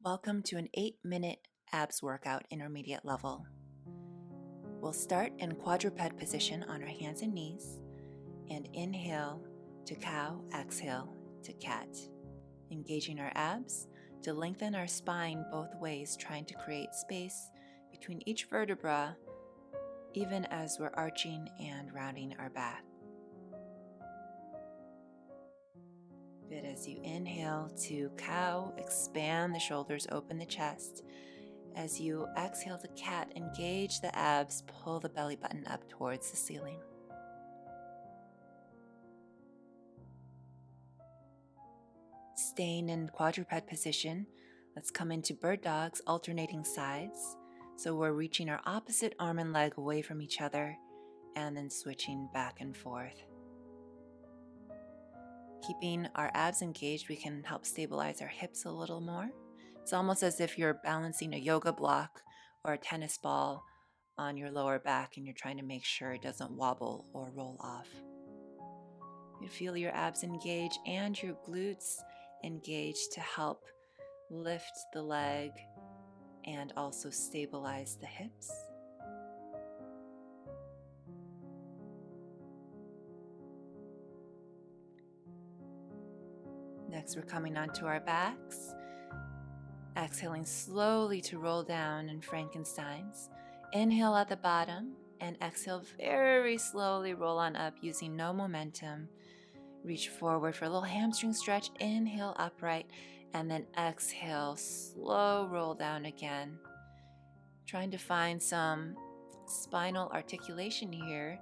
Welcome to an 8-minute abs workout, intermediate level. We'll start in quadruped position on our hands and knees, and inhale to cow, exhale to cat. Engaging our abs to lengthen our spine both ways, trying to create space between each vertebra, even as we're arching and rounding our back. Good. As you inhale to cow, expand the shoulders, open the chest. As you exhale to cat, engage the abs, pull the belly button up towards the ceiling. Staying in quadruped position, let's come into bird dogs, alternating sides. So we're reaching our opposite arm and leg away from each other and then switching back and forth. Keeping our abs engaged, we can help stabilize our hips a little more. It's almost as if you're balancing a yoga block or a tennis ball on your lower back and you're trying to make sure it doesn't wobble or roll off. You feel your abs engage and your glutes engage to help lift the leg and also stabilize the hips. Next, we're coming onto our backs, exhaling slowly to roll down in FRANKENSTEINS. Inhale at the bottom and exhale very slowly, roll on up using no momentum. Reach forward for a little hamstring stretch. Inhale upright and then exhale, slow roll down again. Trying to find some spinal articulation here,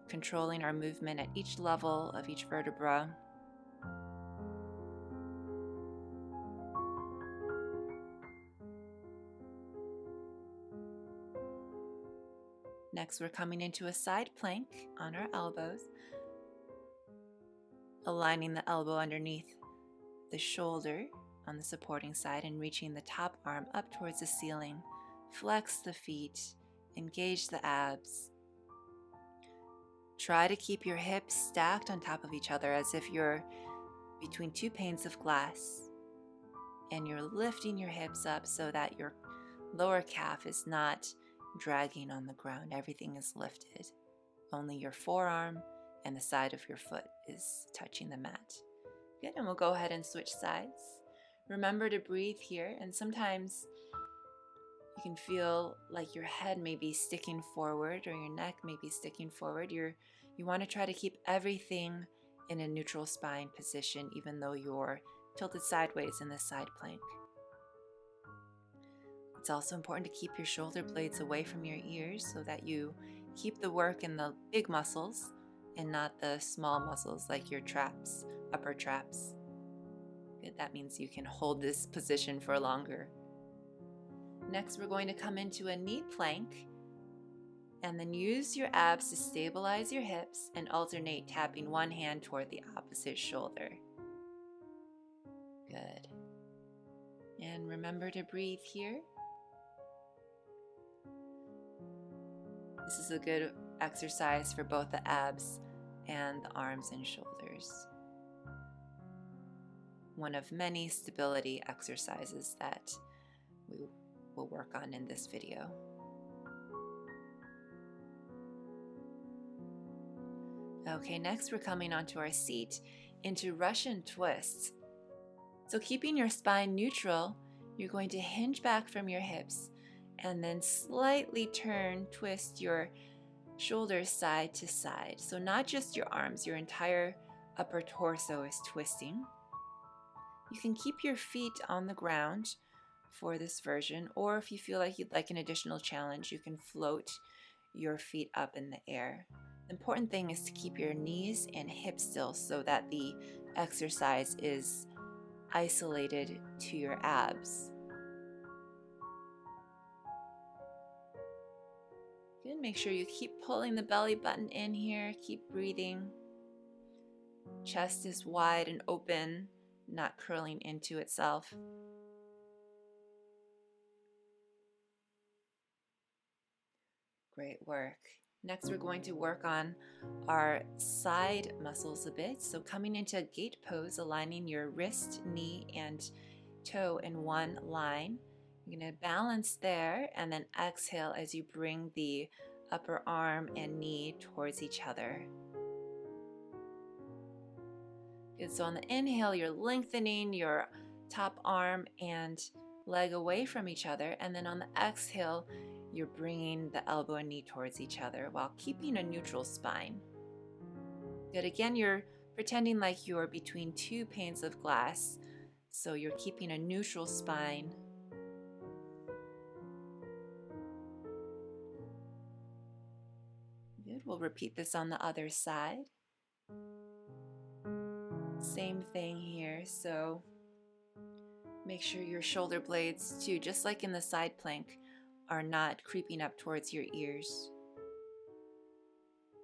controlling our movement at each level of each vertebra. Next, we're coming into a side plank on our elbows, aligning the elbow underneath the shoulder on the supporting side and reaching the top arm up towards the ceiling. Flex the feet, engage the abs. Try to keep your hips stacked on top of each other as if you're between two panes of glass, and you're lifting your hips up so that your lower calf is not dragging on the ground. Everything is lifted. Only your forearm and the side of your foot is touching the mat. Good, and we'll go ahead and switch sides. Remember to breathe here, and sometimes you can feel like your head may be sticking forward or your neck may be sticking forward. You want to try to keep everything in a neutral spine position, even though you're tilted sideways in this side plank. It's also important to keep your shoulder blades away from your ears so that you keep the work in the big muscles and not the small muscles like your traps, upper traps. Good. That means you can hold this position for longer. Next, we're going to come into a knee plank and then use your abs to stabilize your hips and alternate tapping one hand toward the opposite shoulder. Good. And remember to breathe here. This is a good exercise for both the abs and the arms and shoulders. One of many stability exercises that we will work on in this video. Okay, next we're coming onto our seat into Russian twists. So keeping your spine neutral, you're going to hinge back from your hips and then slightly twist your shoulders side to side. So not just your arms, your entire upper torso is twisting. You can keep your feet on the ground for this version, or if you feel like you'd like an additional challenge, you can float your feet up in the air. The important thing is to keep your knees and hips still so that the exercise is isolated to your abs. Good. Make sure you keep pulling the belly button in here. Keep breathing. Chest is wide and open, not curling into itself. Great work. Next, we're going to work on our side muscles a bit. So coming into a gate pose, aligning your wrist, knee, and toe in one line. You're going to balance there and then exhale as you bring the upper arm and knee towards each other. Good. So on the inhale, you're lengthening your top arm and leg away from each other, and then on the exhale, you're bringing the elbow and knee towards each other while keeping a neutral spine. Good. Again, you're pretending like you're between two panes of glass, so you're keeping a neutral spine. Good. We'll repeat this on the other side. Same thing here. So make sure your shoulder blades too, just like in the side plank, are not creeping up towards your ears.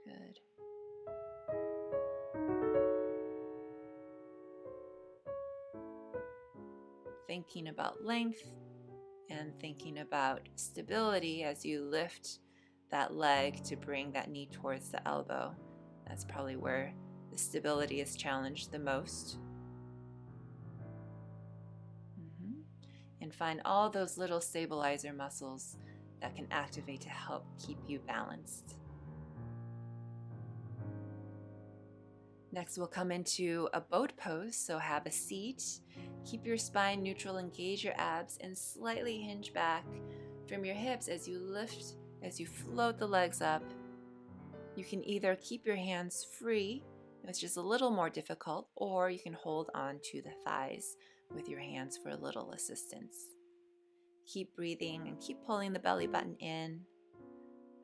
Good. Thinking about length and thinking about stability as you lift that leg to bring that knee towards the elbow. That's probably where the stability is challenged the most. And find all those little stabilizer muscles that can activate to help keep you balanced. Next, we'll come into a boat pose. So have a seat, keep your spine neutral, engage your abs, and slightly hinge back from your hips as you lift, as you float the legs up. You can either keep your hands free, it's just a little more difficult, or you can hold on to the thighs with your hands for a little assistance. Keep breathing and keep pulling the belly button in.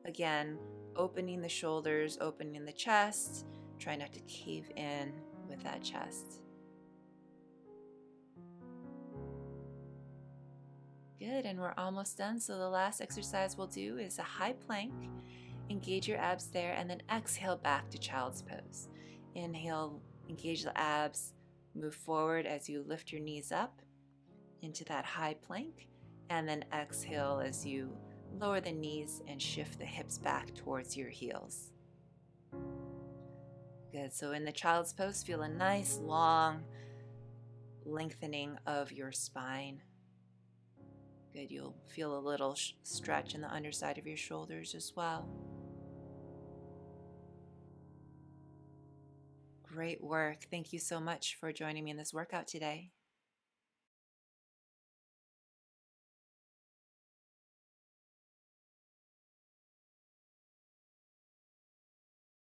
Again, opening the shoulders, opening the chest. Try not to cave in with that chest. Good, and we're almost done. So the last exercise we'll do is a high plank. Engage your abs there, and then exhale back to child's pose. Inhale, engage the abs, move forward as you lift your knees up into that high plank, and then exhale as you lower the knees and shift the hips back towards your heels. Good. So in the child's pose, feel a nice long lengthening of your spine. Good. You'll feel a little stretch in the underside of your shoulders as well. Great work. Thank you so much for joining me in this workout today.